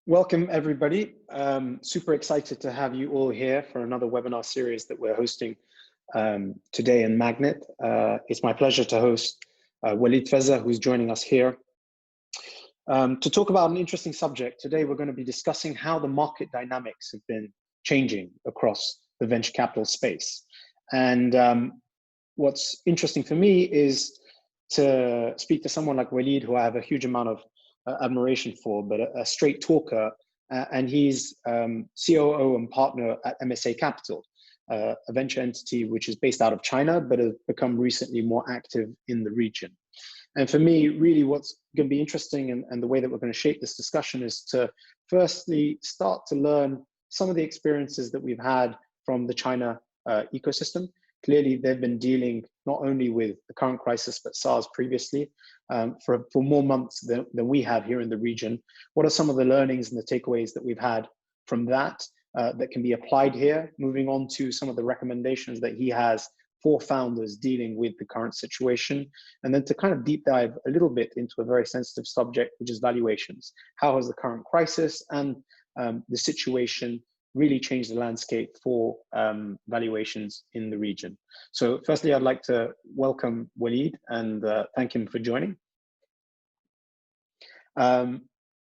Welcome, everybody. Super excited to have you all here for another webinar series that we're hosting today in MAGNiTT. It's my pleasure to host Walid Faza, who's joining us here to talk about an interesting subject. Today, we're going to be discussing how the market dynamics have been changing across the venture capital space. And what's interesting for me is to speak to someone like Walid, who I have a huge amount of admiration for, but a straight talker, and he's COO and partner at MSA Capital, a venture entity which is based out of China, but has become recently more active in the region. And for me, really what's going to be interesting and the way that we're going to shape this discussion is to firstly start to learn some of the experiences that we've had from the China ecosystem. Clearly, they've been dealing not only with the current crisis, but SARS previously for more months than we have here in the region. What are some of the learnings and the takeaways that we've had from that that can be applied here? Moving on to some of the recommendations that he has for founders dealing with the current situation. And then to kind of deep dive a little bit into a very sensitive subject, which is valuations. How has the current crisis and the situation really changed the landscape for valuations in the region? So firstly, I'd like to welcome Walid and thank him for joining.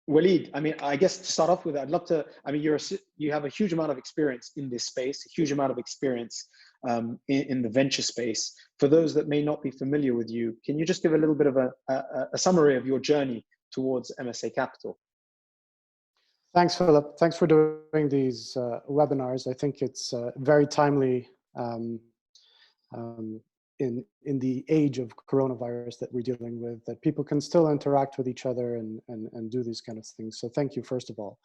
Walid, I mean, I guess to start off with, I'd love to, I mean, you have a huge amount of experience in this space, a huge amount of experience in the venture space. For those that may not be familiar with you, can you just give a little bit of a summary of your journey towards MSA Capital? Thanks, Philip. Thanks for doing these webinars. I think it's very timely in the age of coronavirus that we're dealing with, that people can still interact with each other and do these kind of things. So thank you, first of all.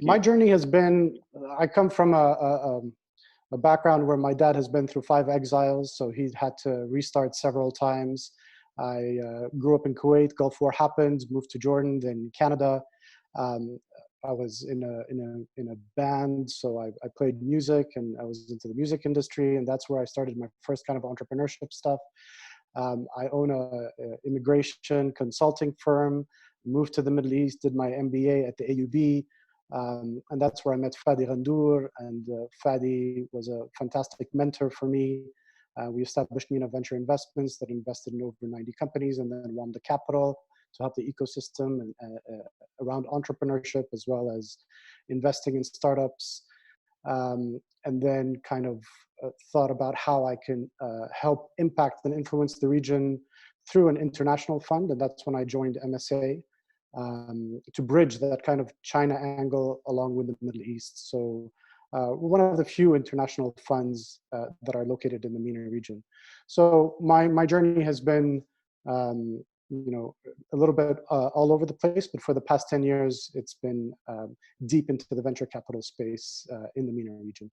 My journey has been, I come from a background where my dad has been through 5 exiles, so he had to restart several times. I grew up in Kuwait, Gulf War happened, moved to Jordan, then Canada. I was in a band, so I played music and I was into the music industry, and that's where I started my first kind of entrepreneurship stuff. I own a immigration consulting firm, moved to the Middle East, did my MBA at the AUB, and that's where I met Fadi Ghandour, and Fadi was a fantastic mentor for me. We established MENA Venture Investments that invested in over 90 companies and then won the capital to help the ecosystem and around entrepreneurship, as well as investing in startups. And then kind of thought about how I can help impact and influence the region through an international fund. And that's when I joined MSA to bridge that kind of China angle along with the Middle East. So we're one of the few international funds that are located in the MENA region. So my journey has been you know, a little bit all over the place, but for the past 10 years, it's been deep into the venture capital space in the MENA region.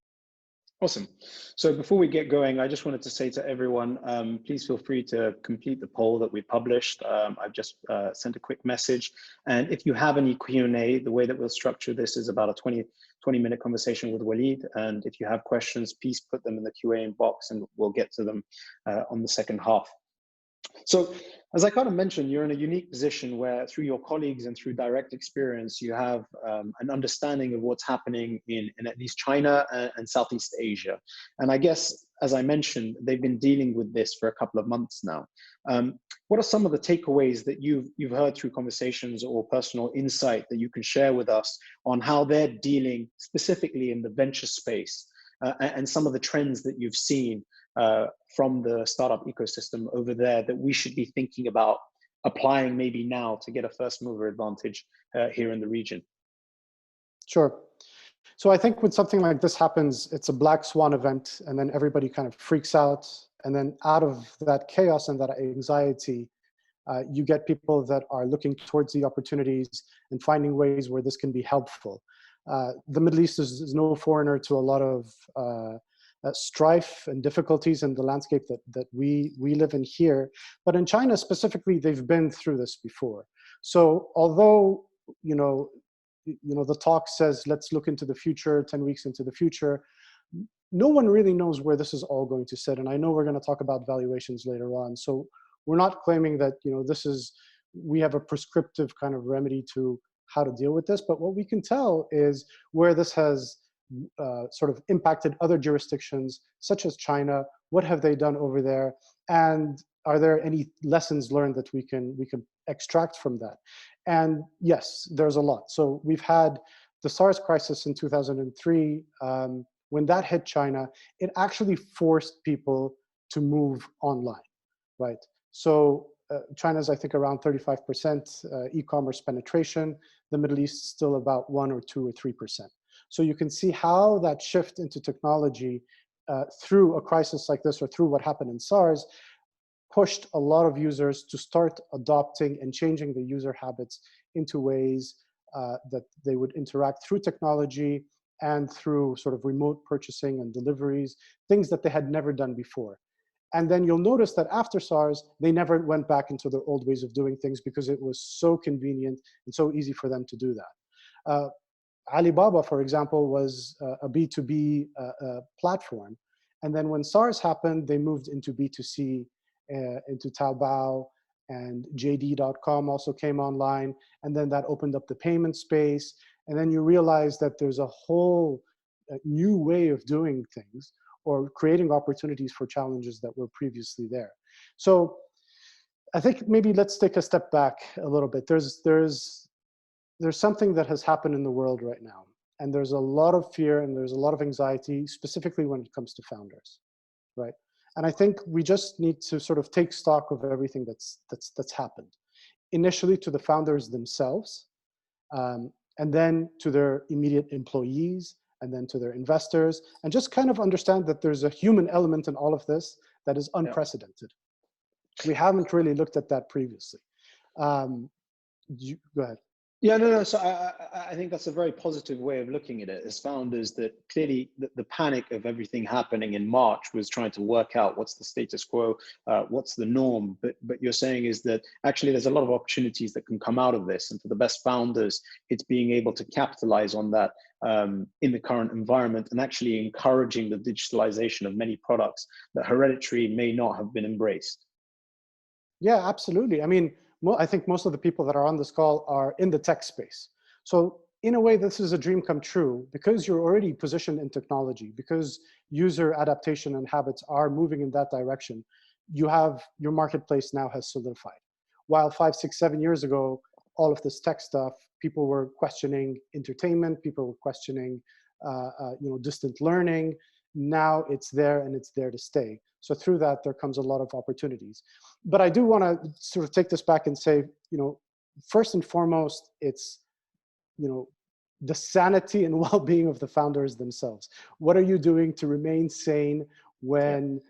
Awesome. So before we get going, I just wanted to say to everyone, please feel free to complete the poll that we published. I've just sent a quick message. And if you have any Q&A, the way that we'll structure this is about a 20-minute conversation with Walid. And if you have questions, please put them in the Q&A box and we'll get to them on the second half. So as I kind of mentioned, you're in a unique position where through your colleagues and through direct experience, you have an understanding of what's happening in at least China and Southeast Asia. And I guess, as I mentioned, they've been dealing with this for a couple of months now. What are some of the takeaways that you've heard through conversations or personal insight that you can share with us on how they're dealing specifically in the venture space and some of the trends that you've seen from the startup ecosystem over there that we should be thinking about applying maybe now to get a first mover advantage here in the region? Sure. So I think when something like this happens, it's a black swan event, and then everybody kind of freaks out. And then out of that chaos and that anxiety, you get people that are looking towards the opportunities and finding ways where this can be helpful. The Middle East is no foreigner to a lot of strife and difficulties in the landscape that we live in here. But in China specifically, they've been through this before. So although, you know, the talk says, let's look into the future, 10 weeks into the future, no one really knows where this is all going to sit. And I know we're going to talk about valuations later on. So we're not claiming that, you know, we have a prescriptive kind of remedy to how to deal with this, but what we can tell is where this has sort of impacted other jurisdictions, such as China. What have they done over there? And are there any lessons learned that we can extract from that? And yes, there's a lot. So we've had the SARS crisis in 2003. When that hit China, it actually forced people to move online, right? So China's, I think, around 35% e-commerce penetration. The Middle East still about 1 or 2 or 3%. So you can see how that shift into technology through a crisis like this, or through what happened in SARS, pushed a lot of users to start adopting and changing the user habits into ways that they would interact through technology and through sort of remote purchasing and deliveries, things that they had never done before. And then you'll notice that after SARS, they never went back into their old ways of doing things because it was so convenient and so easy for them to do that. Alibaba, for example, was a B2B platform. And then when SARS happened, they moved into B2C, into Taobao, and JD.com also came online. And then that opened up the payment space. And then you realize that there's a whole new way of doing things, or creating opportunities for challenges that were previously there. So I think maybe let's take a step back a little bit. There's something that has happened in the world right now, and there's a lot of fear and there's a lot of anxiety, specifically when it comes to founders, right? And I think we just need to sort of take stock of everything that's happened. Initially to the founders themselves, and then to their immediate employees, and then to their investors, and just kind of understand that there's a human element in all of this that is unprecedented. Yeah. We haven't really looked at that previously. Go ahead. Yeah, no. So I think that's a very positive way of looking at it as founders, that clearly the panic of everything happening in March was trying to work out what's the status quo, what's the norm. But you're saying is that actually there's a lot of opportunities that can come out of this. And for the best founders, it's being able to capitalize on that in the current environment, and actually encouraging the digitalization of many products that hereditary may not have been embraced. Yeah, absolutely. I mean, I think most of the people that are on this call are in the tech space. So in a way, this is a dream come true, because you're already positioned in technology, because user adaptation and habits are moving in that direction. You have, your marketplace now has solidified. While 5, 6, 7 years ago, all of this tech stuff, people were questioning entertainment, people were questioning distant learning. Now it's there, and it's there to stay. So through that, there comes a lot of opportunities. But I do want to sort of take this back and say, first and foremost, it's, the sanity and well-being of the founders themselves. What are you doing to remain sane when,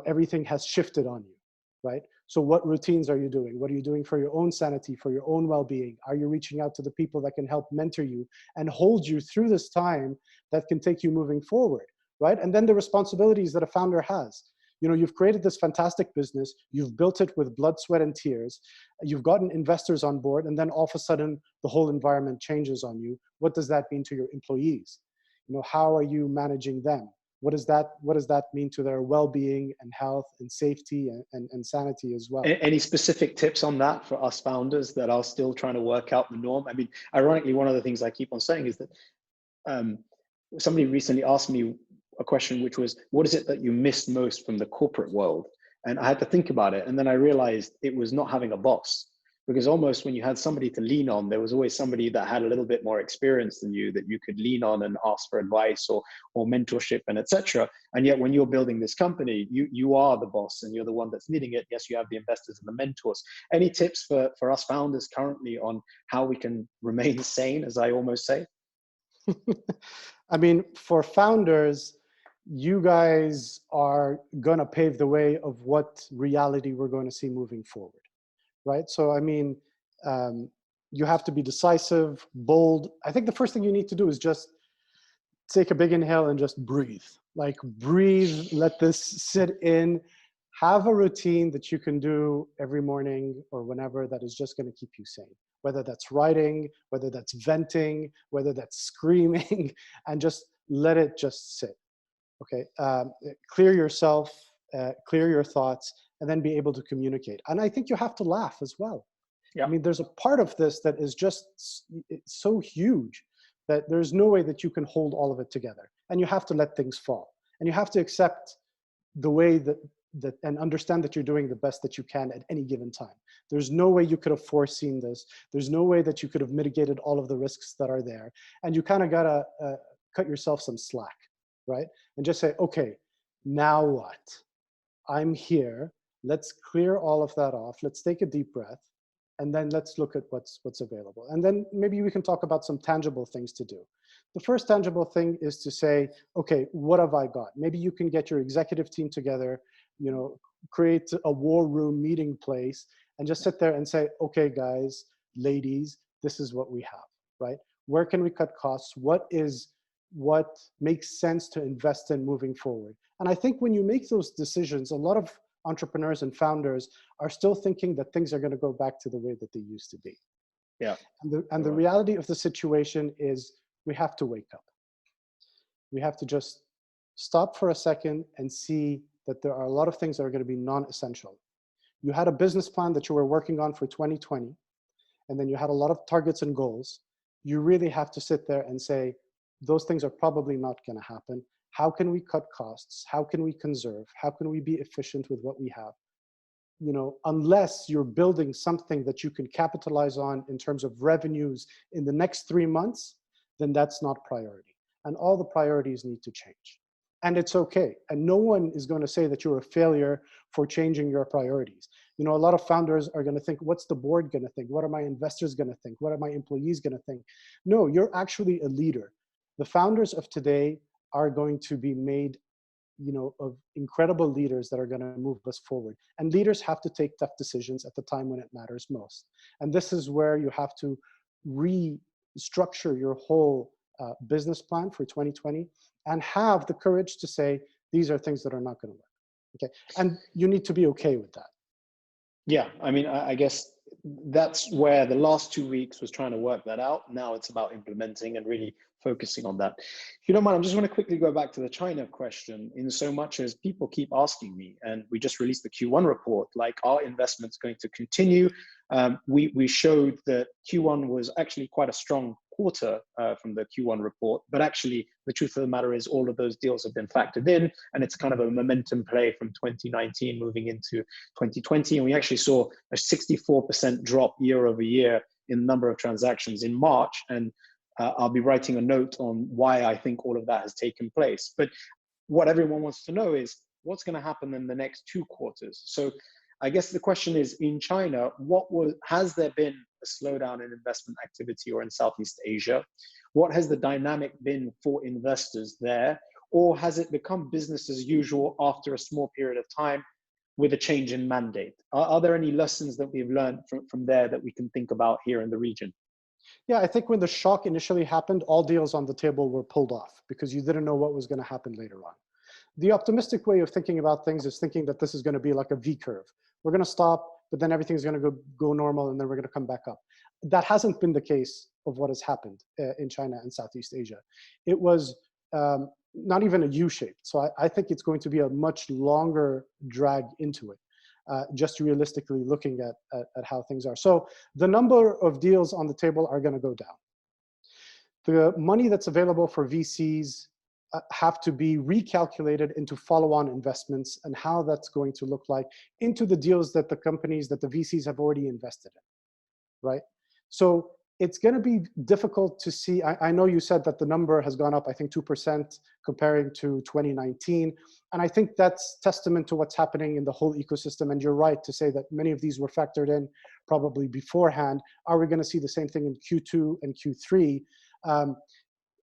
everything has shifted on you, right? So what routines are you doing? What are you doing for your own sanity, for your own well-being? Are you reaching out to the people that can help mentor you and hold you through this time that can take you moving forward, right? And then the responsibilities that a founder has. You've created this fantastic business, you've built it with blood, sweat, and tears, you've gotten investors on board, and then all of a sudden, the whole environment changes on you. What does that mean to your employees? How are you managing them? What does that mean to their well-being and health and safety and sanity as well? Any specific tips on that for us founders that are still trying to work out the norm? I mean, ironically, one of the things I keep on saying is that somebody recently asked me a question, which was, what is it that you missed most from the corporate world? And I had to think about it. And then I realized it was not having a boss, because almost when you had somebody to lean on, there was always somebody that had a little bit more experience than you that you could lean on and ask for advice or mentorship and etc. And yet when you're building this company, you are the boss and you're the one that's leading it. Yes, you have the investors and the mentors. Any tips for us founders currently on how we can remain sane, as I almost say? I mean, for founders, you guys are going to pave the way of what reality we're going to see moving forward, right? So, I mean, you have to be decisive, bold. I think the first thing you need to do is just take a big inhale and just breathe. Like breathe, let this sit in, have a routine that you can do every morning or whenever that is just going to keep you sane. Whether that's writing, whether that's venting, whether that's screaming, and just let it just sit. Okay, clear yourself, clear your thoughts, and then be able to communicate. And I think you have to laugh as well. Yeah. I mean, there's a part of this that is just so huge that there's no way that you can hold all of it together. And you have to let things fall. And you have to accept the way that and understand that you're doing the best that you can at any given time. There's no way you could have foreseen this. There's no way that you could have mitigated all of the risks that are there. And you kind of got to cut yourself some slack, right? And just say, okay, now what? I'm here. Let's clear all of that off. Let's take a deep breath. And then let's look at what's available. And then maybe we can talk about some tangible things to do. The first tangible thing is to say, okay, what have I got? Maybe you can get your executive team together, you know, create a war room meeting place and just sit there and say, okay, guys, ladies, this is what we have, right? Where can we cut costs? What makes sense to invest in moving forward? And I think when you make those decisions, a lot of entrepreneurs and founders are still thinking that things are going to go back to the way that they used to be. Yeah. And the reality of the situation is we have to wake up. We have to just stop for a second and see that there are a lot of things that are going to be non-essential. You had a business plan that you were working on for 2020, and then you had a lot of targets and goals. You really have to sit there and say, those things are probably not going to happen. How can we cut costs? How can we conserve? How can we be efficient with what we have? You know, unless you're building something that you can capitalize on in terms of revenues in the next 3 months, then that's not priority. And all the priorities need to change. And it's okay. And no one is going to say that you're a failure for changing your priorities. You know, a lot of founders are going to think, what's the board going to think? What are my investors going to think? What are my employees going to think? No, you're actually a leader. The founders of today are going to be made, you know, of incredible leaders that are going to move us forward. And leaders have to take tough decisions at the time when it matters most. And this is where you have to restructure your whole business plan for 2020 and have the courage to say, these are things that are not going to work. Okay. And you need to be okay with that. Yeah. I mean, I guess that's where the last 2 weeks was trying to work that out. Now it's about implementing and really focusing on that. If you don't mind, I just want to quickly go back to the China question, in so much as people keep asking me, and we just released the Q1 report, like, are investments going to continue? We showed that Q1 was actually quite a strong quarter from the Q1 report, but actually the truth of the matter is all of those deals have been factored in, and it's kind of a momentum play from 2019 moving into 2020. And we actually saw a 64% drop year over year in the number of transactions in March. And I'll be writing a note on why I think all of that has taken place. But what everyone wants to know is what's going to happen in the next 2 quarters. So I guess the question is, in China, has there been a slowdown in investment activity, or in Southeast Asia? What has the dynamic been for investors there? Or has it become business as usual after a small period of time with a change in mandate? Are there any lessons that we've learned from there that we can think about here in the region? Yeah, I think when the shock initially happened, all deals on the table were pulled off because you didn't know what was going to happen later on. The optimistic way of thinking about things is thinking that this is going to be like a V curve. We're going to stop, but then everything's going to go normal, and then we're going to come back up. That hasn't been the case of what has happened in China and Southeast Asia. It was not even a U-shape. So I think it's going to be a much longer drag into it. Just realistically looking at how things are. So the number of deals on the table are going to go down. The money that's available for VCs have to be recalculated into follow-on investments and how that's going to look like into the deals that the companies that the VCs have already invested in, right? So it's going to be difficult to see. I know you said that the number has gone up, I think 2% comparing to 2019. And I think that's testament to what's happening in the whole ecosystem. And you're right to say that many of these were factored in probably beforehand. Are we going to see the same thing in Q2 and Q3?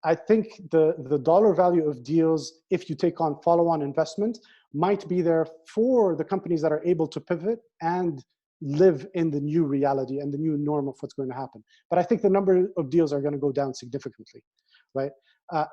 I think the dollar value of deals, if you take on follow-on investment, might be there for the companies that are able to pivot and live in the new reality and the new norm of what's going to happen. But I think the number of deals are going to go down significantly, right?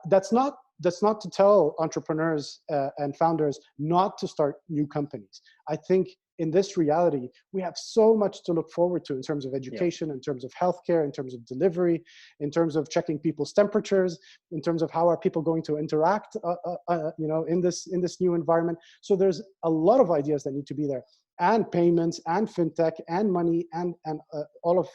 That's not to tell entrepreneurs and founders not to start new companies. I think in this reality, we have so much to look forward to in terms of education, in terms of healthcare, in terms of delivery, in terms of checking people's temperatures, in terms of how are people going to interact, you know, in this new environment. So there's a lot of ideas that need to be there. and payments and fintech and money and all of,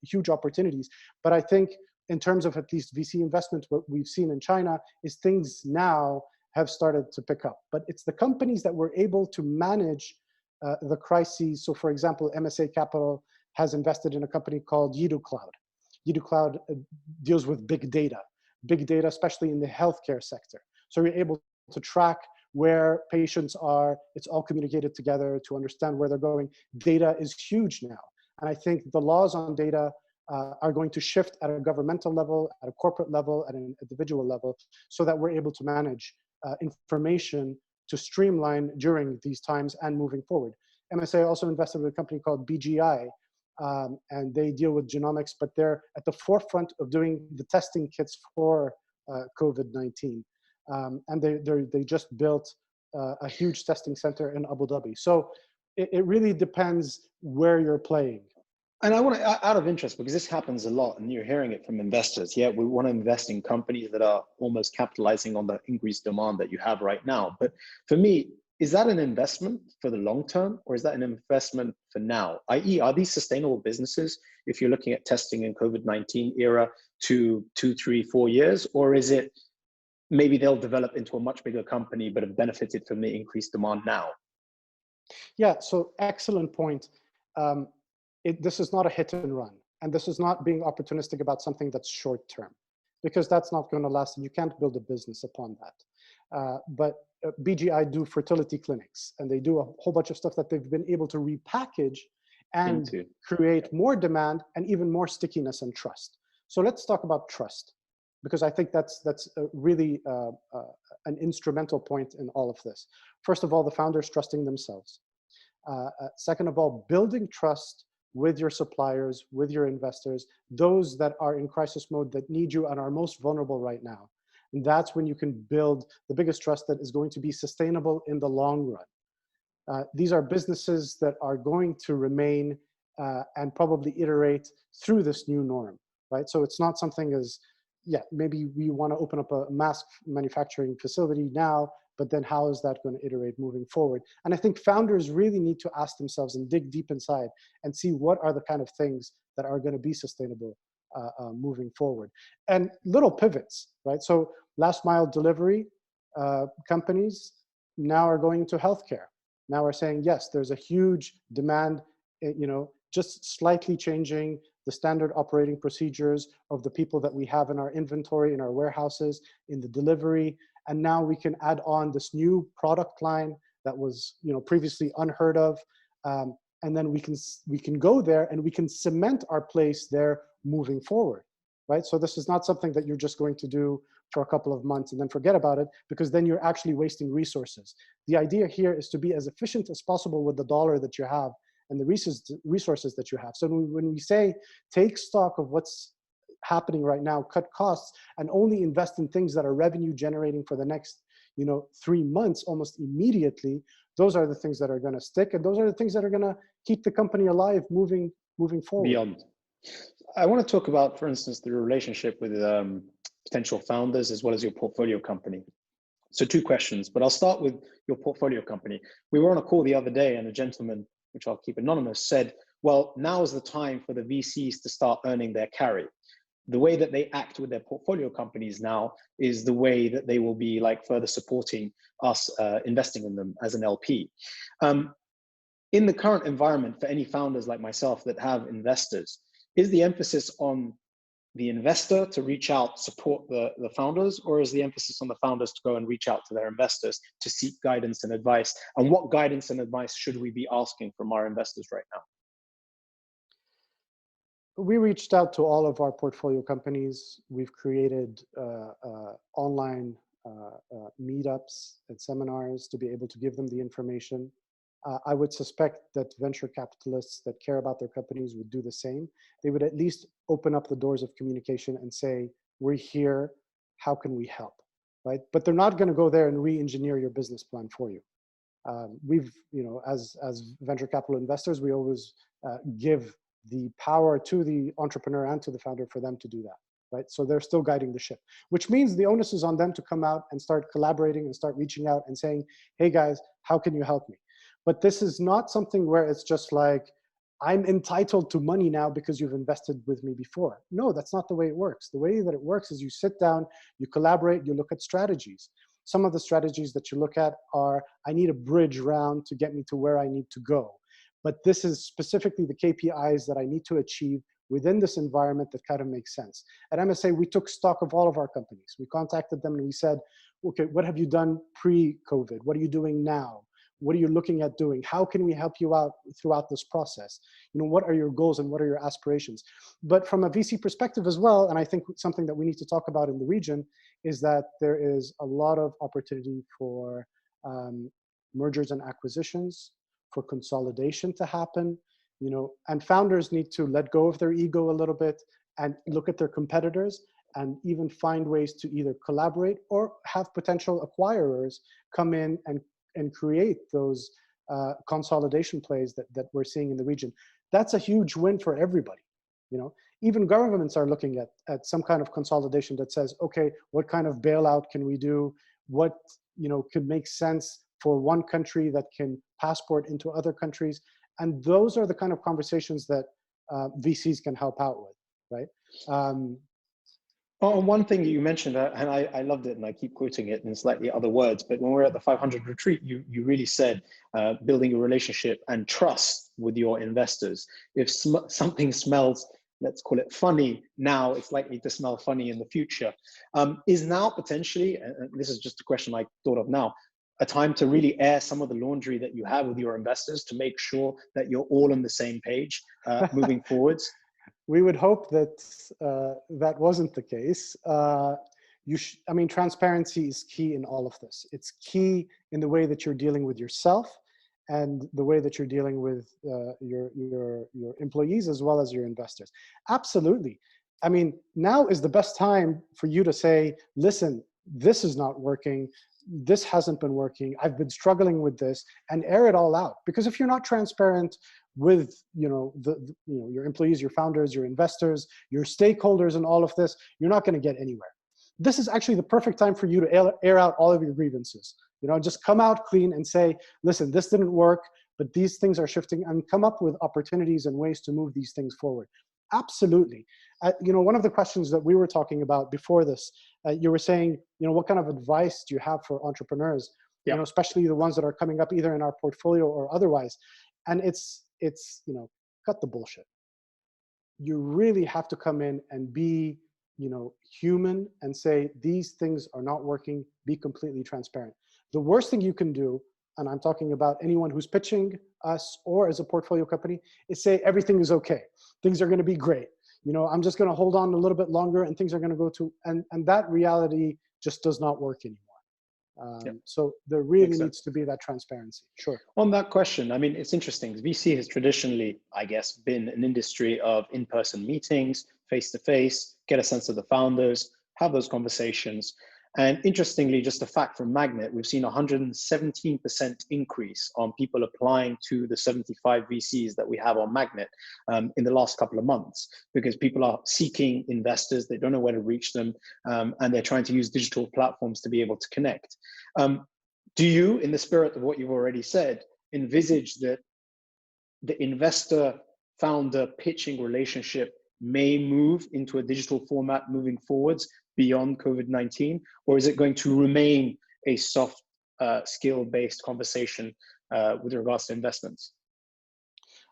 huge opportunities. But I think in terms of at least VC investment, what we've seen in China is things now have started to pick up. But it's the companies that were able to manage the crises. So for example, MSA Capital has invested in a company called Yidu Cloud. Yidu Cloud deals with big data, especially in the healthcare sector. So you're able to track where patients are. It's all communicated together to understand where they're going. Data is huge now. And I think the laws on data are going to shift at a governmental level, at a corporate level, at an individual level, so that we're able to manage information to streamline during these times and moving forward. MSA also invested with a company called BGI, and they deal with genomics, but they're at the forefront of doing the testing kits for COVID-19. And they just built a huge testing center in Abu Dhabi. So it really depends where you're playing. And I want to, out of interest, because this happens a lot and you're hearing it from investors. Yeah, we want to invest in companies that are almost capitalizing on the increased demand that you have right now. But for me, is that an investment for the long term, or is that an investment for now? i.e., are these sustainable businesses if you're looking at testing in COVID-19 era to 2, 3, 4 years? Or is it maybe they'll develop into a much bigger company but have benefited from the increased demand now? Yeah, so excellent point. This is not a hit and run, and this is not being opportunistic about something that's short term, because that's not going to last, and you can't build a business upon that. But BGI do fertility clinics, and they do a whole bunch of stuff that they've been able to repackage and create more demand and even more stickiness and trust. So let's talk about trust, because I think that's really an instrumental point in all of this. First of all, the founders trusting themselves. Second of all, building trust with your suppliers, with your investors, those that are in crisis mode that need you and are most vulnerable right now. And that's when you can build the biggest trust that is going to be sustainable in the long run. These are businesses that are going to remain and probably iterate through this new norm, right? So it's not something as, yeah, maybe we want to open up a mask manufacturing facility now, but then how is that going to iterate moving forward? And I think founders really need to ask themselves and dig deep inside and see what are the kind of things that are going to be sustainable moving forward. And little pivots, right? So last mile delivery companies now are going into healthcare. Now are saying, yes, there's a huge demand, just slightly changing the standard operating procedures of the people that we have in our inventory, in our warehouses, in the delivery. And now we can add on this new product line that was, previously unheard of. And then we can go there and we can cement our place there moving forward, right? So this is not something that you're just going to do for a couple of months and then forget about it, because then you're actually wasting resources. The idea here is to be as efficient as possible with the dollar that you have and the resources that you have. So when we say take stock of what's happening right now, cut costs, and only invest in things that are revenue generating for the next 3 months almost immediately, those are the things that are going to stick, and those are the things that are going to keep the company alive moving forward. Beyond. I want to talk about, for instance, the relationship with potential founders as well as your portfolio company. So 2 questions, but I'll start with your portfolio company. We were on a call the other day and a gentleman, which I'll keep anonymous, said, well, now is the time for the VCs to start earning their carry. The way that they act with their portfolio companies now is the way that they will be further supporting us investing in them as an LP. In the current environment, for any founders like myself that have investors, is the emphasis on the investor to reach out, support the founders, or is the emphasis on the founders to go and reach out to their investors to seek guidance and advice? And what guidance and advice should we be asking from our investors right now? We reached out to all of our portfolio companies. We've created online meetups and seminars to be able to give them the information. I would suspect that venture capitalists that care about their companies would do the same. They would at least open up the doors of communication and say, we're here, how can we help, right? But they're not going to go there and re-engineer your business plan for you. We've, as venture capital investors, we always give the power to the entrepreneur and to the founder for them to do that, right? So they're still guiding the ship, which means the onus is on them to come out and start collaborating and start reaching out and saying, hey guys, how can you help me? But this is not something where it's just like, I'm entitled to money now because you've invested with me before. No, that's not the way it works. The way that it works is you sit down, you collaborate, you look at strategies. Some of the strategies that you look at are, I need a bridge round to get me to where I need to go. But this is specifically the KPIs that I need to achieve within this environment that kind of makes sense. At MSA, we took stock of all of our companies. We contacted them and we said, okay, what have you done pre-COVID? What are you doing now? What are you looking at doing? How can we help you out throughout this process? You know, what are your goals and what are your aspirations? But from a VC perspective as well, and I think something that we need to talk about in the region is that there is a lot of opportunity for mergers and acquisitions, for consolidation to happen, you know, and founders need to let go of their ego a little bit and look at their competitors and even find ways to either collaborate or have potential acquirers come in and create those consolidation plays that we're seeing in the region. That's a huge win for everybody. You know, even governments are looking at some kind of consolidation that says, okay, what kind of bailout can we do? What, you know, could make sense for one country that can passport into other countries? And those are the kind of conversations that VCs can help out with, right? On one thing you mentioned, and I loved it, and I keep quoting it in slightly other words, but when we were at the 500 retreat, you really said building a relationship and trust with your investors. If something smells, let's call it funny now, it's likely to smell funny in the future. Is now potentially, and this is just a question I thought of now, a time to really air some of the laundry that you have with your investors to make sure that you're all on the same page moving forwards? We would hope that that wasn't the case. I mean, transparency is key in all of this. It's key in the way that you're dealing with yourself and the way that you're dealing with your employees as well as your investors. Absolutely. I mean, now is the best time for you to say, listen, this is not working. This hasn't been working. I've been struggling with this, and air it all out. Because if you're not transparent with, you know, your employees, your founders, your investors, your stakeholders, and all of this, you're not going to get anywhere. This is actually the perfect time for you to air out all of your grievances. You know, just come out clean and say, listen, this didn't work, but these things are shifting, and come up with opportunities and ways to move these things forward. Absolutely. You know, one of the questions that we were talking about before this, you were saying, you know, what kind of advice do you have for entrepreneurs, you know, especially the ones that are coming up either in our portfolio or otherwise? And it's, you know, cut the bullshit. You really have to come in and be, you know, human and say, these things are not working, be completely transparent. The worst thing you can do, and I'm talking about anyone who's pitching us or as a portfolio company, is say everything is okay. Things are going to be great. You know, I'm just going to hold on a little bit longer and things are going to go to, and that reality just does not work anymore. So there really needs to be that transparency. Sure. On that question, I mean, it's interesting. VC has traditionally, I guess, been an industry of in-person meetings, face-to-face, get a sense of the founders, have those conversations. And interestingly, just a fact from MAGNiTT, we've seen 117% increase on people applying to the 75 VCs that we have on MAGNiTT in the last couple of months, because people are seeking investors, they don't know where to reach them, and they're trying to use digital platforms to be able to connect. Do you, in the spirit of what you've already said, envisage that the investor-founder pitching relationship may move into a digital format moving forwards beyond COVID-19, or is it going to remain a soft skill-based conversation with regards to investments?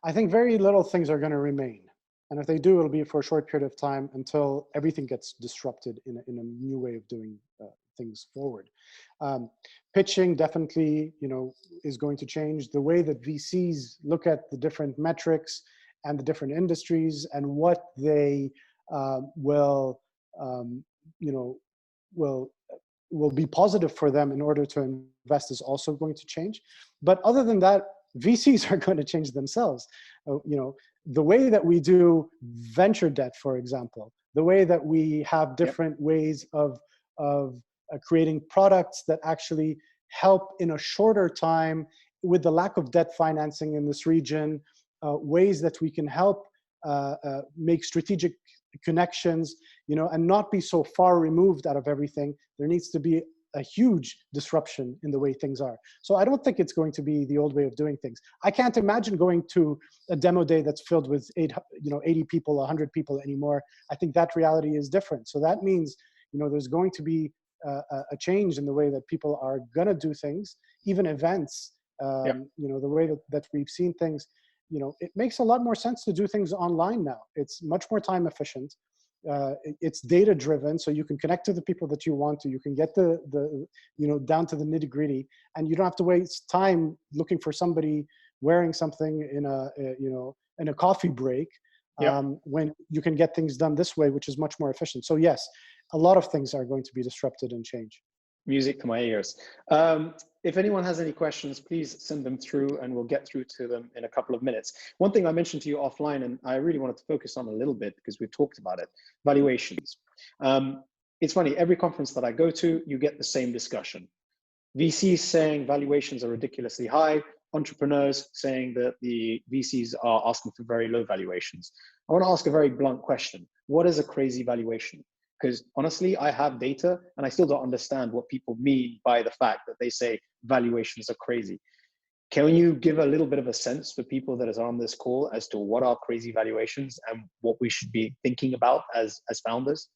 I think very little things are going to remain. And if they do, it'll be for a short period of time until everything gets disrupted in a new way of doing things forward. Pitching definitely, you know, is going to change. The way that VCs look at the different metrics and the different industries and what they will be positive for them in order to invest is also going to change. But other than that, VCs are going to change themselves. You know, the way that we do venture debt, for example, the way that we have different ways of creating products that actually help in a shorter time with the lack of debt financing in this region, ways that we can help make strategic connections, you know, and not be so far removed out of everything. There needs to be a huge disruption in the way things are. So I don't think it's going to be the old way of doing things. I can't imagine going to a demo day that's filled with 80 people, 100 people anymore. I think that reality is different. So that means, there's going to be a change in the way that people are going to do things, even events. The way that we've seen things, it makes a lot more sense to do things online now. It's much more time efficient. It's data driven, so you can connect to the people that you want to. You can get the down to the nitty gritty, and you don't have to waste time looking for somebody wearing something in a coffee break. When you can get things done this way, which is much more efficient. So yes, a lot of things are going to be disrupted and change. Music to my ears. If anyone has any questions, please send them through and we'll get through to them in a couple of minutes. One thing I mentioned to you offline, and I really wanted to focus on a little bit because we've talked about it, valuations. It's funny, every conference that I go to, you get the same discussion. VCs saying valuations are ridiculously high, entrepreneurs saying that the VCs are asking for very low valuations. I want to ask a very blunt question. What is a crazy valuation? Because honestly, I have data and I still don't understand what people mean by the fact that they say valuations are crazy. Can you give a little bit of a sense for people that is on this call as to what are crazy valuations and what we should be thinking about as founders?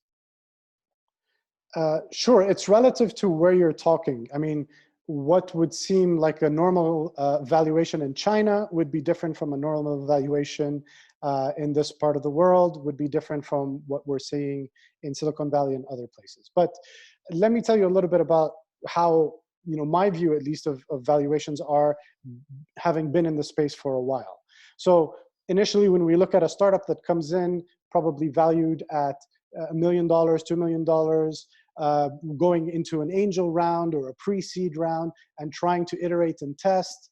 Sure, it's relative to where you're talking. I mean, what would seem like a normal valuation in China would be different from a normal valuation in this part of the world, would be different from what we're seeing in Silicon Valley and other places. But let me tell you a little bit about how, my view at least of valuations are, having been in the space for a while. So initially, when we look at a startup that comes in, probably valued at $1 million, $2 million, going into an angel round or a pre-seed round and trying to iterate and test,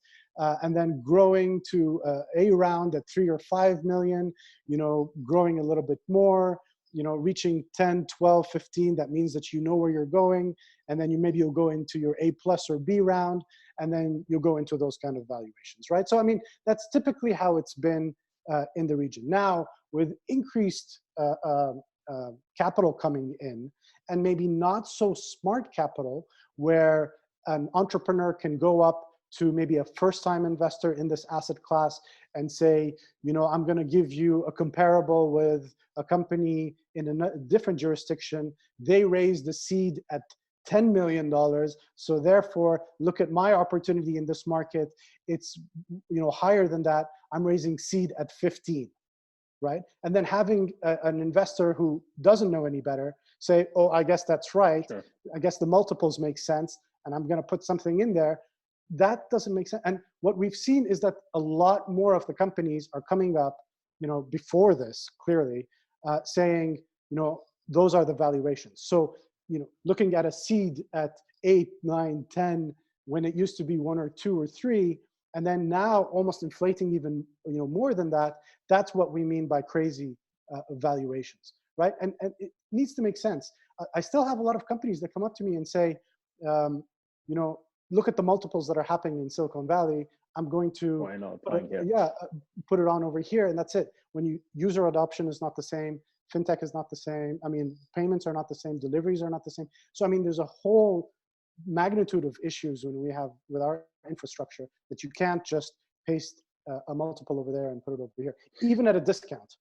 and then growing to a round at 3 or 5 million, growing a little bit more, reaching 10, 12, 15, that means that you know where you're going. And then maybe you'll go into your A+ or B round, and then you'll go into those kind of valuations, right? So, I mean, that's typically how it's been in the region. Now, with increased capital coming in, and maybe not so smart capital, where an entrepreneur can go up to maybe a first-time investor in this asset class and say, I'm going to give you a comparable with a company in a different jurisdiction. They raised the seed at $10 million. So therefore, look at my opportunity in this market. It's higher than that. I'm raising seed at 15. Right? And then having an investor who doesn't know any better say, oh, I guess that's right. Sure. I guess the multiples make sense, and I'm going to put something in there. That doesn't make sense. And what we've seen is that a lot more of the companies are coming up, before this, clearly, saying, those are the valuations. So, looking at a seed at 8, 9, 10, when it used to be 1 or 2 or 3, and then now almost inflating even more than that, that's what we mean by crazy valuations, right? And it needs to make sense. I still have a lot of companies that come up to me and say, look at the multiples that are happening in Silicon Valley. I'm going to put it on over here, and that's it. When user adoption is not the same, fintech is not the same. I mean, payments are not the same, deliveries are not the same. So I mean, there's a whole magnitude of issues when we have with our infrastructure that you can't just paste a multiple over there and put it over here, even at a discount.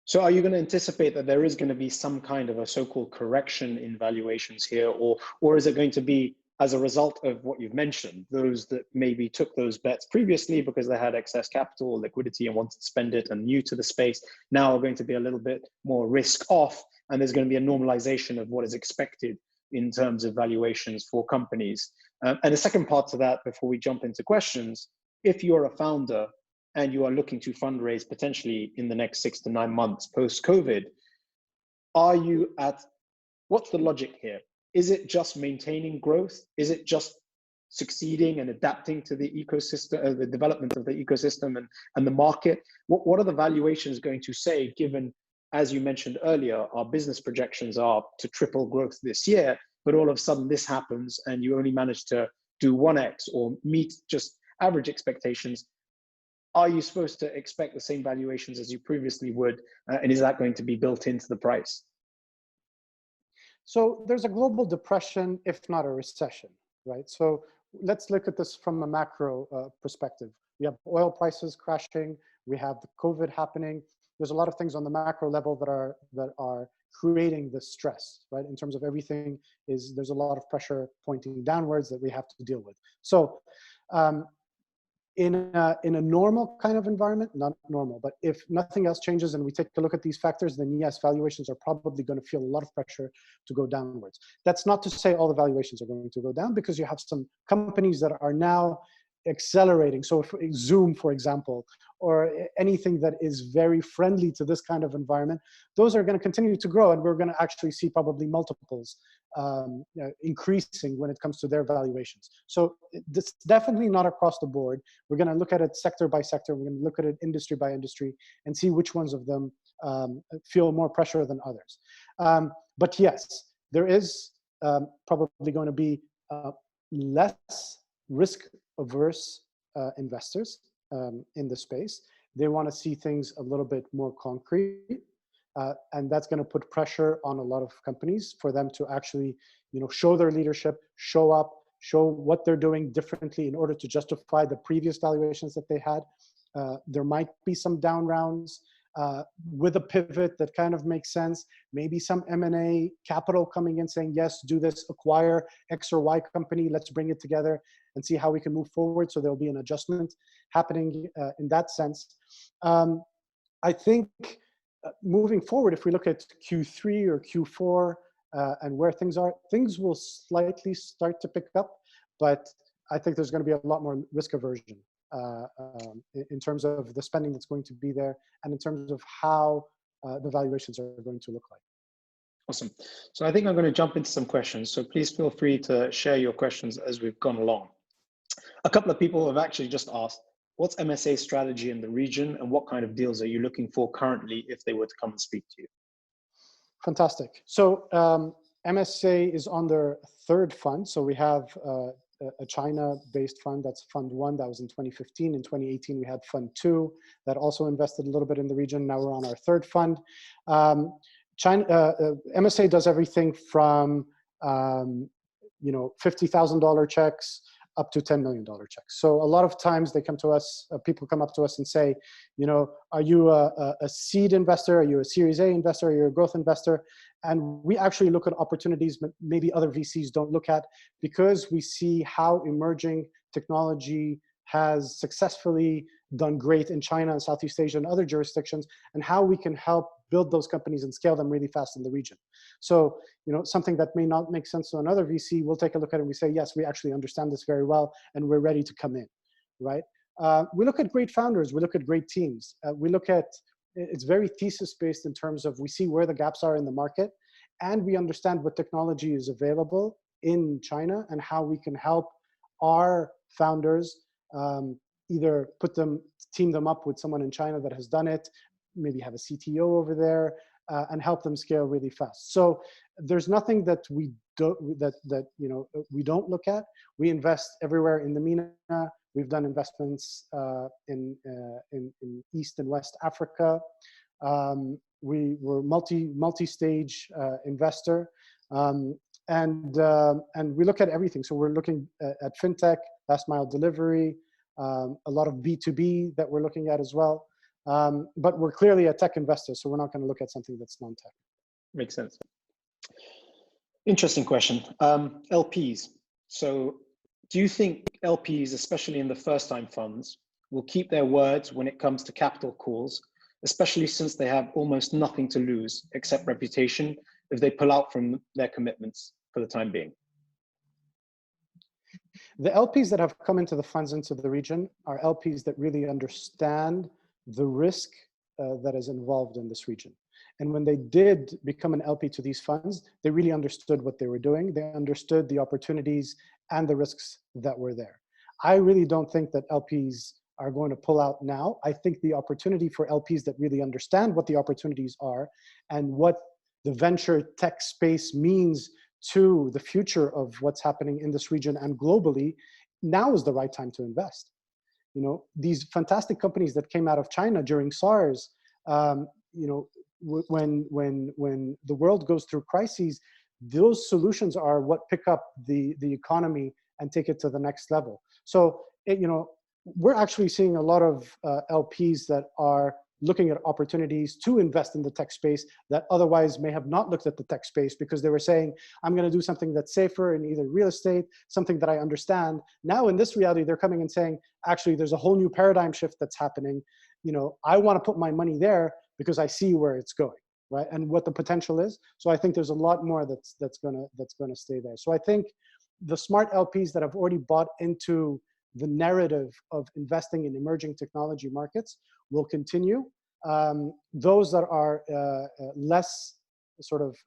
So are you going to anticipate that there is going to be some kind of a so-called correction in valuations here, or is it going to be as a result of what you've mentioned, those that maybe took those bets previously because they had excess capital or liquidity and wanted to spend it and new to the space, now are going to be a little bit more risk off, and there's going to be a normalization of what is expected in terms of valuations for companies? And the second part to that, before we jump into questions, if you're a founder and you are looking to fundraise potentially in the next 6 to 9 months post-COVID, what's the logic here? Is it just maintaining growth? Is it just succeeding and adapting to the ecosystem, the development of the ecosystem and the market? What are the valuations going to say, given, as you mentioned earlier, our business projections are to triple growth this year, but all of a sudden this happens and you only manage to do 1x or meet just average expectations? Are you supposed to expect the same valuations as you previously would? And is that going to be built into the price? So there's a global depression, if not a recession, right? So let's look at this from a macro perspective. We have oil prices crashing. We have the COVID happening. There's a lot of things on the macro level that are creating this stress, right? In terms of everything there's a lot of pressure pointing downwards that we have to deal with. So in a normal kind of environment, not normal, but if nothing else changes and we take a look at these factors, then yes, valuations are probably going to feel a lot of pressure to go downwards. That's not to say all the valuations are going to go down, because you have some companies that are now accelerating. So if Zoom, for example, or anything that is very friendly to this kind of environment, those are going to continue to grow, and we're going to actually see probably multiples increasing when it comes to their valuations. So it's definitely not across the board. We're going to look at it sector by sector. We're going to look at it industry by industry and see which ones of them feel more pressure than others. But yes, there is probably going to be less risk-averse investors in the space. They want to see things a little bit more concrete, and that's going to put pressure on a lot of companies for them to actually, show their leadership, show up, show what they're doing differently in order to justify the previous valuations that they had. There might be some down rounds with a pivot that kind of makes sense. Maybe some M&A capital coming in saying, yes, do this, acquire X or Y company, let's bring it together and see how we can move forward. So there'll be an adjustment happening in that sense. I think moving forward, if we look at Q3 or Q4 and where things are, things will slightly start to pick up, but I think there's going to be a lot more risk aversion in terms of the spending that's going to be there and in terms of how the valuations are going to look like. Awesome. So I think I'm going to jump into some questions. So please feel free to share your questions as we've gone along. A couple of people have actually just asked, what's MSA strategy in the region and what kind of deals are you looking for currently if they were to come and speak to you? Fantastic. So MSA is on their third fund. So we have a China-based fund, that's Fund 1, that was in 2015. In 2018, we had Fund 2 that also invested a little bit in the region. Now we're on our third fund. MSA does everything from $50,000 checks up to $10 million checks. So a lot of times they come to us, people come up to us and say, are you a seed investor? Are you a Series A investor? Are you a growth investor? And we actually look at opportunities maybe other VCs don't look at, because we see how emerging technology has successfully done great in China and Southeast Asia and other jurisdictions, and how we can help build those companies and scale them really fast in the region. So, something that may not make sense to another VC, we'll take a look at it and we say, yes, we actually understand this very well and we're ready to come in, right? We look at great founders, we look at great teams. We look at, it's very thesis-based in terms of we see where the gaps are in the market, and we understand what technology is available in China and how we can help our founders either team them up with someone in China that has done it, maybe have a CTO over there, and help them scale really fast. So there's nothing that we don't we don't look at. We invest everywhere in the MENA. We've done investments in East and West Africa. We were multi-stage investor, and we look at everything. So we're looking at fintech, last mile delivery, a lot of B2B that we're looking at as well. But we're clearly a tech investor, so we're not going to look at something that's non-tech. Makes sense. Interesting question. LPs. So do you think LPs, especially in the first-time funds, will keep their words when it comes to capital calls, especially since they have almost nothing to lose except reputation if they pull out from their commitments for the time being? The LPs that have come into the funds into the region are LPs that really understand the risk that is involved in this region. And when they did become an LP to these funds, they really understood what they were doing. They understood the opportunities and the risks that were there. I really don't think that LPs are going to pull out now. I think the opportunity for LPs that really understand what the opportunities are and what the venture tech space means to the future of what's happening in this region and globally, now is the right time to invest. These fantastic companies that came out of China during SARS, when the world goes through crises, those solutions are what pick up the economy and take it to the next level. So, we're actually seeing a lot of LPs that are looking at opportunities to invest in the tech space that otherwise may have not looked at the tech space because they were saying, I'm going to do something that's safer in either real estate, something that I understand. Now in this reality, they're coming and saying, actually, there's a whole new paradigm shift that's happening. I want to put my money there because I see where it's going, right? And what the potential is. So I think there's a lot more that's gonna stay there. So I think the smart LPs that have already bought into the narrative of investing in emerging technology markets will continue. Those that are less sort of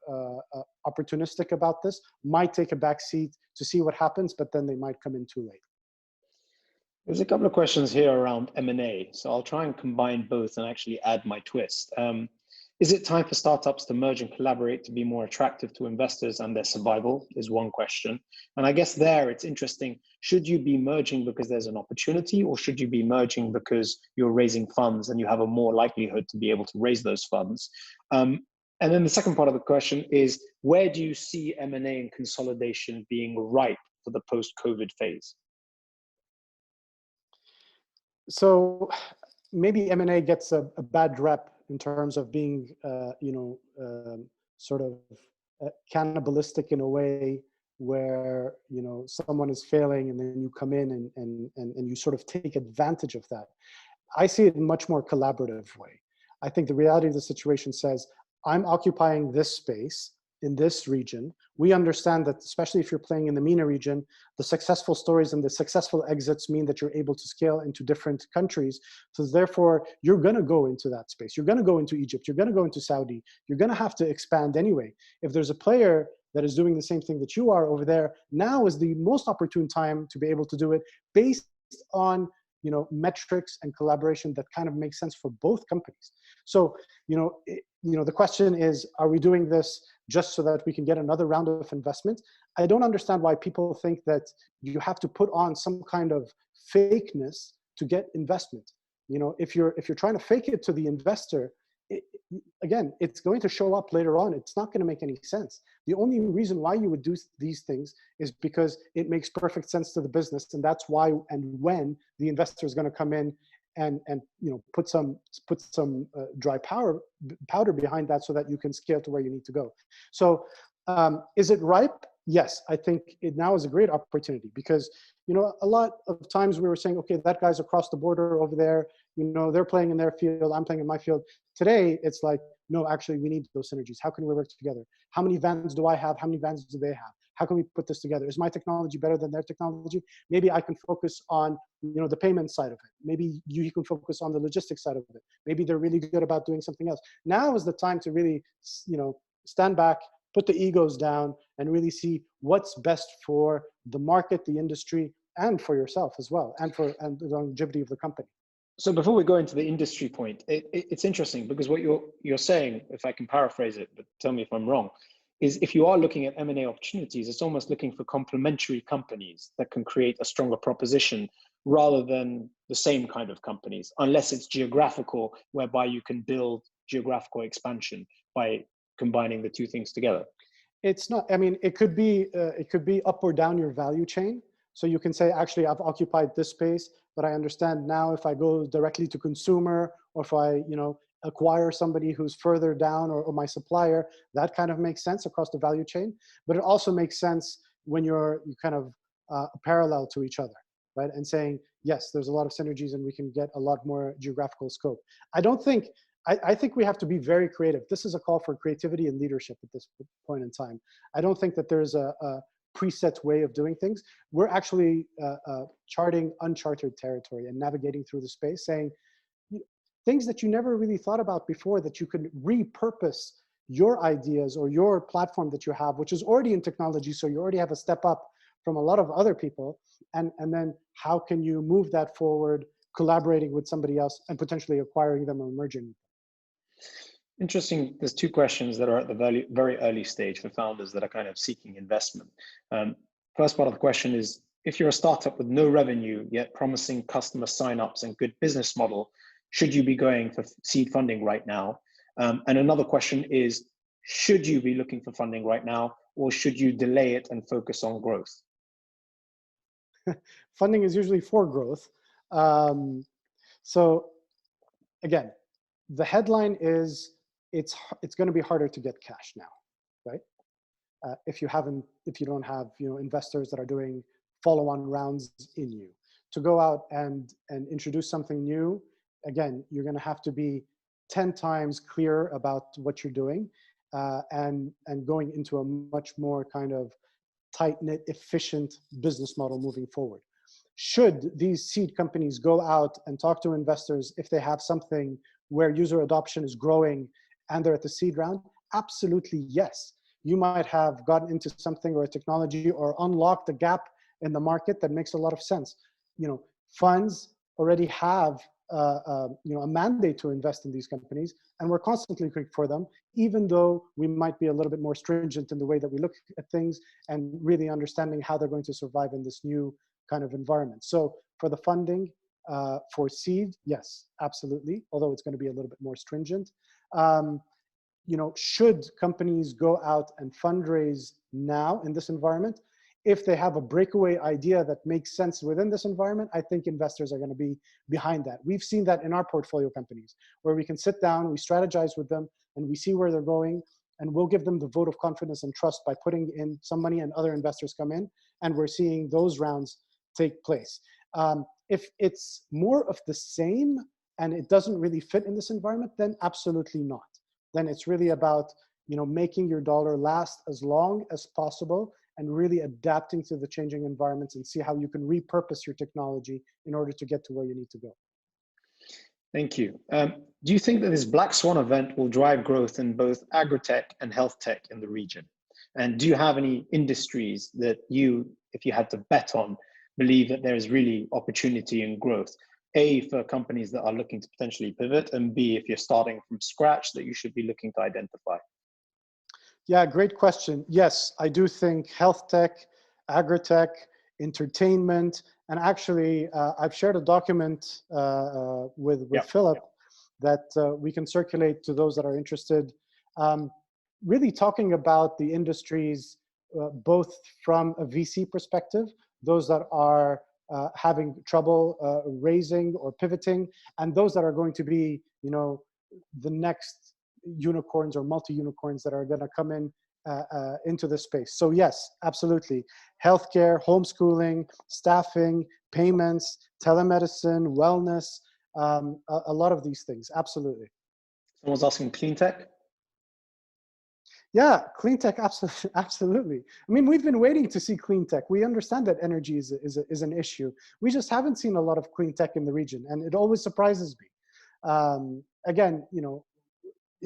opportunistic about this might take a back seat to see what happens, but then they might come in too late. There's a couple of questions here around M&A, so I'll try and combine both and actually add my twist. Is it time for startups to merge and collaborate to be more attractive to investors and their survival is one question. And I guess there it's interesting, should you be merging because there's an opportunity, or should you be merging because you're raising funds and you have a more likelihood to be able to raise those funds? And then the second part of the question is, where do you see M&A and consolidation being ripe for the post-COVID phase? So maybe M&A gets a bad rep in terms of being, sort of cannibalistic in a way where, someone is failing and then you come in and you sort of take advantage of that. I see it in a much more collaborative way. I think the reality of the situation says, I'm occupying this space in this region. We understand that, especially if you're playing in the MENA region, the successful stories and the successful exits mean that you're able to scale into different countries. So therefore, you're going to go into that space. You're going to go into Egypt. You're going to go into Saudi. You're going to have to expand anyway. If there's a player that is doing the same thing that you are over there, now is the most opportune time to be able to do it based on metrics and collaboration that kind of makes sense for both companies. So, the question is, are we doing this just so that we can get another round of investment? I don't understand why people think that you have to put on some kind of fakeness to get investment. If you're trying to fake it to the investor, again, it's going to show up later on. It's not going to make any sense. The only reason why you would do these things is because it makes perfect sense to the business, and that's why and when the investor is going to come in and put some dry powder behind that so that you can scale to where you need to go. So is it ripe? Yes, I think it now is a great opportunity because a lot of times we were saying, okay, that guy's across the border over there, they're playing in their field, I'm playing in my field. Today it's like, no, actually we need those synergies. How can we work together? How many vans do I have? How many vans do they have? How can we put this together? Is my technology better than their technology? Maybe I can focus on the payment side of it. Maybe you can focus on the logistics side of it. Maybe they're really good about doing something else. Now is the time to really stand back, put the egos down, and really see what's best for the market, the industry, and for yourself as well, and the longevity of the company. So before we go into the industry point, it's interesting because what you're saying, if I can paraphrase it, but tell me if I'm wrong, is if you are looking at M&A opportunities, it's almost looking for complementary companies that can create a stronger proposition rather than the same kind of companies, unless it's geographical, whereby you can build geographical expansion by combining the two things together. It's not, it could be up or down your value chain. So you can say, actually, I've occupied this space, but I understand now if I go directly to consumer, or if I, acquire somebody who's further down, or my supplier, that kind of makes sense across the value chain. But it also makes sense when you kind of parallel to each other, right? And saying, yes, there's a lot of synergies and we can get a lot more geographical scope. I think we have to be very creative. This is a call for creativity and leadership at this point in time. I don't think that there's a preset way of doing things. We're actually charting uncharted territory and navigating through the space, saying things that you never really thought about before, that you could repurpose your ideas or your platform that you have, which is already in technology, so you already have a step up from a lot of other people, and then how can you move that forward, collaborating with somebody else and potentially acquiring them or merging them. Interesting. There's two questions that are at the very early stage for founders that are kind of seeking investment. First part of the question is, if you're a startup with no revenue, yet promising customer signups and good business model, should you be going for seed funding right now? And another question is, should you be looking for funding right now? or should you delay it and focus on growth? Funding is usually for growth. So again, the headline is it's going to be harder to get cash now, right? If you don't have investors that are doing follow-on rounds in you to go out and introduce something new. Again, you're going to have to be 10 times clearer about what you're doing, and going into a much more kind of tight-knit, efficient business model moving forward. Should these seed companies go out and talk to investors if they have something where user adoption is growing and they're at the seed round? Absolutely, yes. You might have gotten into something or a technology or unlocked a gap in the market that makes a lot of sense. Funds already have a mandate to invest in these companies, and we're constantly looking for them, even though we might be a little bit more stringent in the way that we look at things and really understanding how they're going to survive in this new kind of environment. So for the funding for seed, yes, absolutely, although it's going to be a little bit more stringent. Should companies go out and fundraise now in this environment? If they have a breakaway idea that makes sense within this environment, I think investors are going to be behind that. We've seen that in our portfolio companies, where we can sit down, we strategize with them, and we see where they're going, and we'll give them the vote of confidence and trust by putting in some money, and other investors come in, and we're seeing those rounds take place. If it's more of the same and it doesn't really fit in this environment, then absolutely not. Then it's really about making your dollar last as long as possible and really adapting to the changing environments, and see how you can repurpose your technology in order to get to where you need to go. Thank you. Do you think that this black swan event will drive growth in both Agrotech and health tech in the region? And do you have any industries that you, if you had to bet on, believe that there is really opportunity and growth? A, for companies that are looking to potentially pivot, and B, if you're starting from scratch, that you should be looking to identify? Yeah, great question. Yes, I do think health tech, Agrotech, entertainment, and actually I've shared a document with Philip that we can circulate to those that are interested, really talking about the industries, both from a VC perspective, those that are having trouble raising or pivoting, and those that are going to be, the next unicorns or multi-unicorns that are going to come in into this space. So yes, absolutely. Healthcare, homeschooling, staffing, payments, telemedicine, wellness, a lot of these things, absolutely. Someone's asking clean tech? Yeah, clean tech, absolutely. I mean, we've been waiting to see clean tech. We understand that energy is an issue. We just haven't seen a lot of clean tech in the region, and it always surprises me. Again,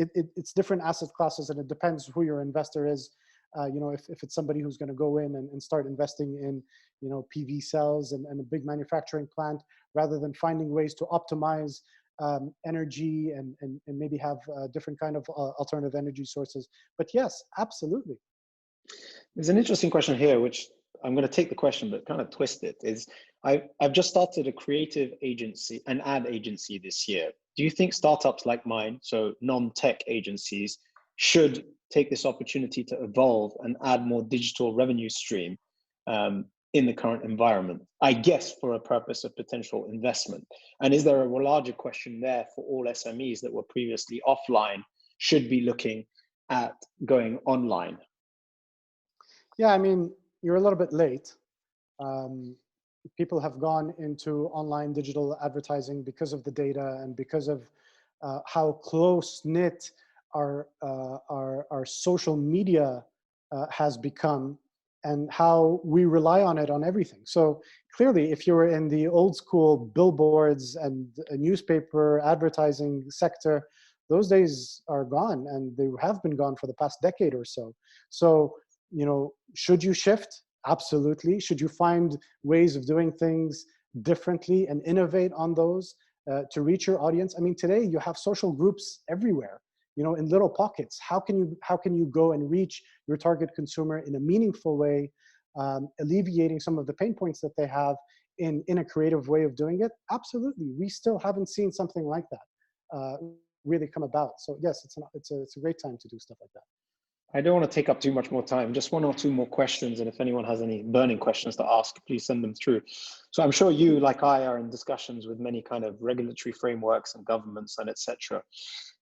it's different asset classes, and it depends who your investor is. If it's somebody who's going to go in and start investing in, PV cells and a big manufacturing plant, rather than finding ways to optimize energy and maybe have different kind of alternative energy sources. But yes, absolutely. There's an interesting question here, which I'm going to take the question, but kind of twist it. I've just started a creative agency, an ad agency this year. Do you think startups like mine, so non-tech agencies, should take this opportunity to evolve and add more digital revenue stream in the current environment? I guess for a purpose of potential investment. And is there a larger question there for all SMEs that were previously offline should be looking at going online? Yeah, I mean, you're a little bit late. People have gone into online digital advertising because of the data and because of how close-knit our social media has become, and how we rely on it on everything. So clearly, if you were in the old school billboards and a newspaper advertising sector, those days are gone, and they have been gone for the past decade or so. So, should you shift? Absolutely. Should you find ways of doing things differently and innovate on those to reach your audience? I mean, today you have social groups everywhere, in little pockets. How can you go and reach your target consumer in a meaningful way, alleviating some of the pain points that they have in a creative way of doing it? Absolutely. We still haven't seen something like that really come about. So yes, it's a great time to do stuff like that. I don't want to take up too much more time. Just one or two more questions. And if anyone has any burning questions to ask, please send them through. So I'm sure you, like I, are in discussions with many kind of regulatory frameworks and governments and etc.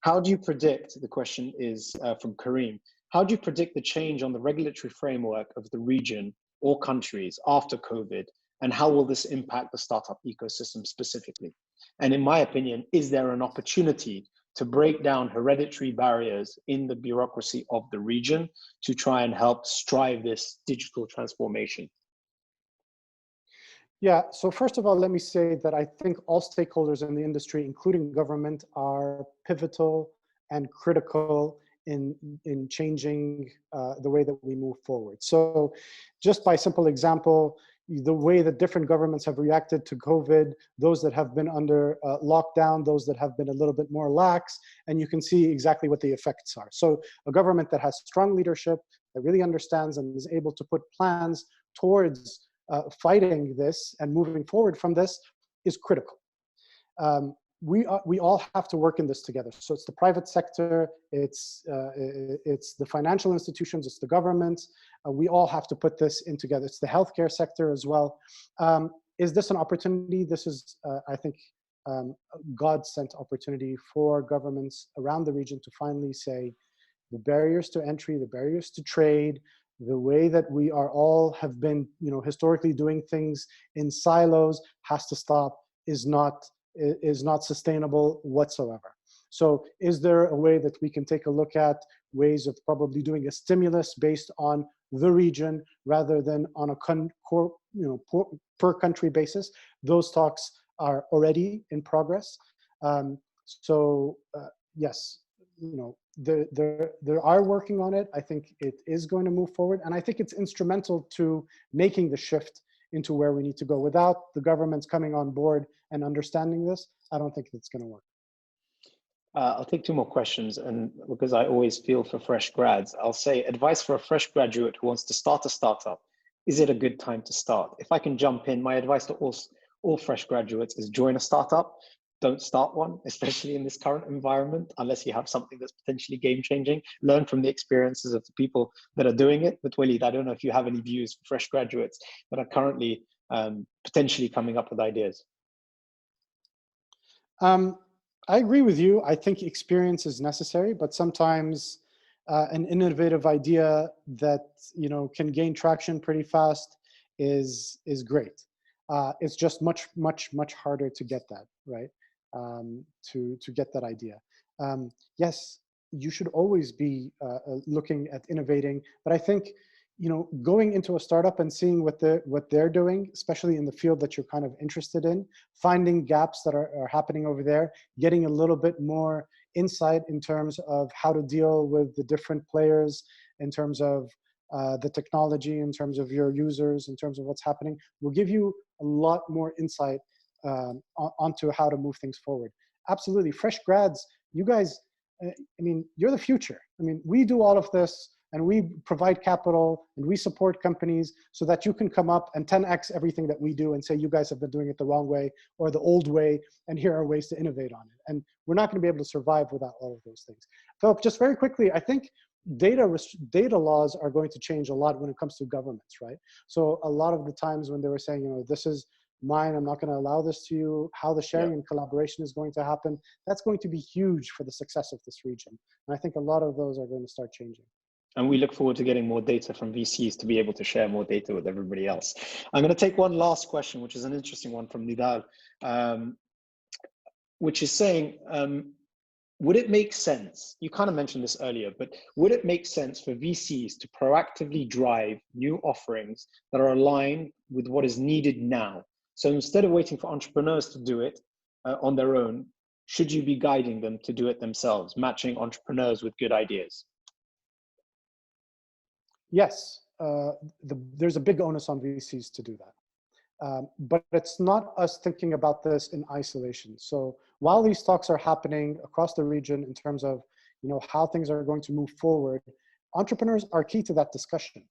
How do you predict, the question is from Kareem, how do you predict the change on the regulatory framework of the region or countries after COVID? And how will this impact the startup ecosystem specifically? And in my opinion, is there an opportunity to break down hereditary barriers in the bureaucracy of the region to try and help strive this digital transformation? Yeah, so first of all, let me say that I think all stakeholders in the industry, including government, are pivotal and critical in changing the way that we move forward. So just by simple example, the way that different governments have reacted to COVID, those that have been under lockdown, those that have been a little bit more lax, and you can see exactly what the effects are. So a government that has strong leadership, that really understands and is able to put plans towards fighting this and moving forward from this is critical. We all have to work in this together. So it's the private sector, it's the financial institutions, it's the governments. We all have to put this in together. It's the healthcare sector as well. Is this an opportunity? This is, I think, a God-sent opportunity for governments around the region to finally say the barriers to entry, the barriers to trade, the way that we are all have been, historically doing things in silos has to stop, is not sustainable whatsoever. So is there a way that we can take a look at ways of probably doing a stimulus based on the region rather than on a per country basis? Those talks are already in progress. Yes, they are working on it. I think it is going to move forward. And I think it's instrumental to making the shift into where we need to go. Without the governments coming on board and understanding this, I don't think it's going to work. I'll take two more questions. And because I always feel for fresh grads, I'll say advice for a fresh graduate who wants to start a startup. Is it a good time to start? If I can jump in, my advice to all fresh graduates is join a startup. Don't start one, especially in this current environment, unless you have something that's potentially game-changing. Learn from the experiences of the people that are doing it. But Walid, I don't know if you have any views for fresh graduates that are currently potentially coming up with ideas. I agree with you. I think experience is necessary, but sometimes an innovative idea that can gain traction pretty fast is great. It's just much harder to get that, right? To get that idea. Yes, you should always be looking at innovating, but I think going into a startup and seeing what they're doing, especially in the field that you're kind of interested in, finding gaps that are happening over there, getting a little bit more insight in terms of how to deal with the different players, in terms of the technology, in terms of your users, in terms of what's happening, will give you a lot more insight onto how to move things forward. Absolutely. Fresh grads, you guys, you're the future. We do all of this and we provide capital and we support companies so that you can come up and 10x everything that we do and say, you guys have been doing it the wrong way or the old way, and here are ways to innovate on it. And we're not going to be able to survive without all of those things. Philip, just very quickly, I think data laws are going to change a lot when it comes to governments, right? So a lot of the times when they were saying, this is mine, I'm not going to allow this to you, how the sharing and collaboration is going to happen, that's going to be huge for the success of this region. And I think a lot of those are going to start changing. And we look forward to getting more data from VCs to be able to share more data with everybody else. I'm going to take one last question, which is an interesting one from Nidal, which is saying, would it make sense, you kind of mentioned this earlier, but would it make sense for VCs to proactively drive new offerings that are aligned with what is needed now? So instead of waiting for entrepreneurs to do it on their own, should you be guiding them to do it themselves, matching entrepreneurs with good ideas? Yes, there's a big onus on VCs to do that. But it's not us thinking about this in isolation. So while these talks are happening across the region in terms of how things are going to move forward, entrepreneurs are key to that discussion.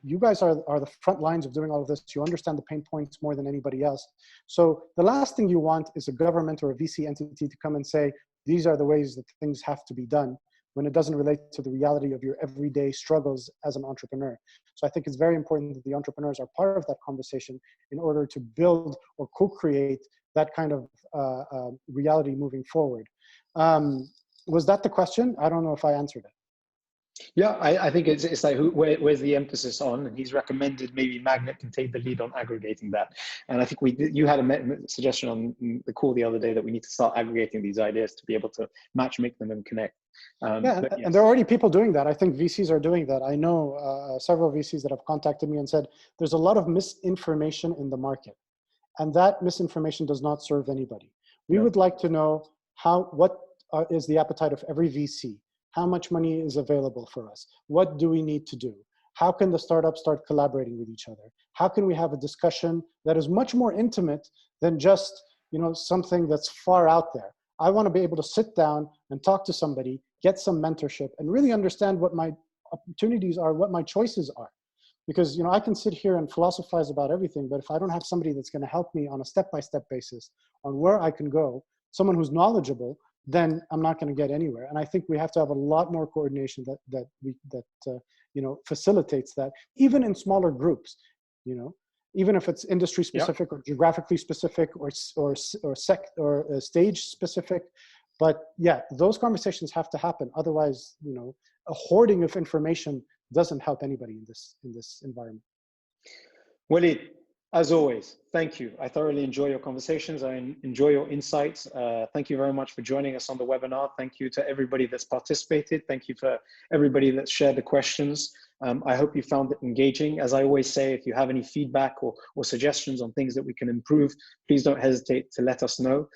You guys are the front lines of doing all of this. You understand the pain points more than anybody else. So the last thing you want is a government or a VC entity to come and say, these are the ways that things have to be done. when it doesn't relate to the reality of your everyday struggles as an entrepreneur. So I think it's very important that the entrepreneurs are part of that conversation in order to build or co-create that kind of reality moving forward. Was that the question? I don't know if I answered it. Yeah, I think it's like where's the emphasis on, and he's recommended maybe MAGNiTT can take the lead on aggregating that. And I think you had a suggestion on the call the other day that we need to start aggregating these ideas to be able to make them and connect. Yeah, and there are already people doing that. I think VCs are doing that. I know several VCs that have contacted me and said there's a lot of misinformation in the market, and that misinformation does not serve anybody. We would like to know what is the appetite of every VC. How much money is available for us? What do we need to do? How can the startups start collaborating with each other? How can we have a discussion that is much more intimate than just, something that's far out there? I want to be able to sit down and talk to somebody, get some mentorship, and really understand what my opportunities are, what my choices are. Because, I can sit here and philosophize about everything, but if I don't have somebody that's going to help me on a step-by-step basis on where I can go, someone who's knowledgeable, then I'm not going to get anywhere. And I think we have to have a lot more coordination that facilitates that, even in smaller groups, even if it's industry specific or geographically specific or stage specific. But yeah, those conversations have to happen. Otherwise, a hoarding of information doesn't help anybody in this environment. Walid, as always, thank you. I thoroughly enjoy your conversations. I enjoy your insights. Thank you very much for joining us on the webinar. Thank you to everybody that's participated. Thank you for everybody that's shared the questions. I hope you found it engaging. As I always say, if you have any feedback or suggestions on things that we can improve, please don't hesitate to let us know.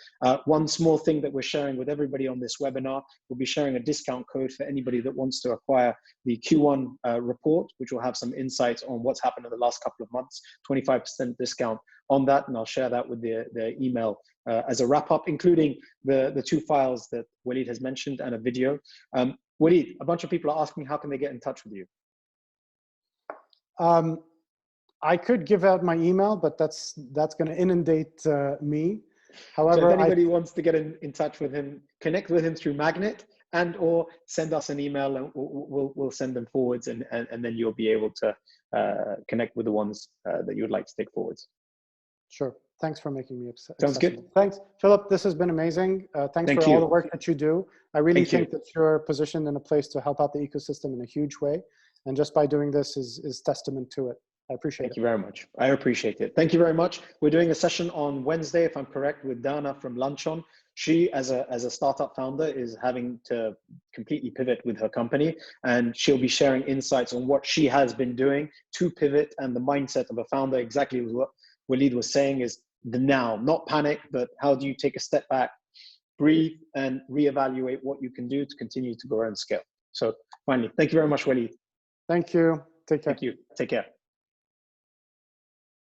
One small thing that we're sharing with everybody on this webinar, we'll be sharing a discount code for anybody that wants to acquire the Q1 report, which will have some insights on what's happened in the last couple of months, 25% discount on that. And I'll share that with the email as a wrap up, including the 2 files that Walid has mentioned and a video. Walid, a bunch of people are asking, how can they get in touch with you? I could give out my email, but that's going to inundate me. However, so if anybody wants to get in touch with him, connect with him through MAGNiTT or send us an email, and we'll send them forwards, and then you'll be able to connect with the ones that you would like to take forwards. Sure. Thanks for making me accessible. Sounds good. Thanks, Philip. This has been amazing. Thanks for all the work that you do. I really think that you're positioned in a place to help out the ecosystem in a huge way. And just by doing this is testament to it. I appreciate it. Thank you very much. I appreciate it. Thank you very much. We're doing a session on Wednesday, if I'm correct, with Dana from Lunchon. She, as a startup founder, is having to completely pivot with her company, and she'll be sharing insights on what she has been doing to pivot, and the mindset of a founder. Exactly what Walid was saying is the now, not panic, but how do you take a step back, breathe, and reevaluate what you can do to continue to grow and scale. So finally, thank you very much, Walid. Thank you. Take care. Thank you. Take care.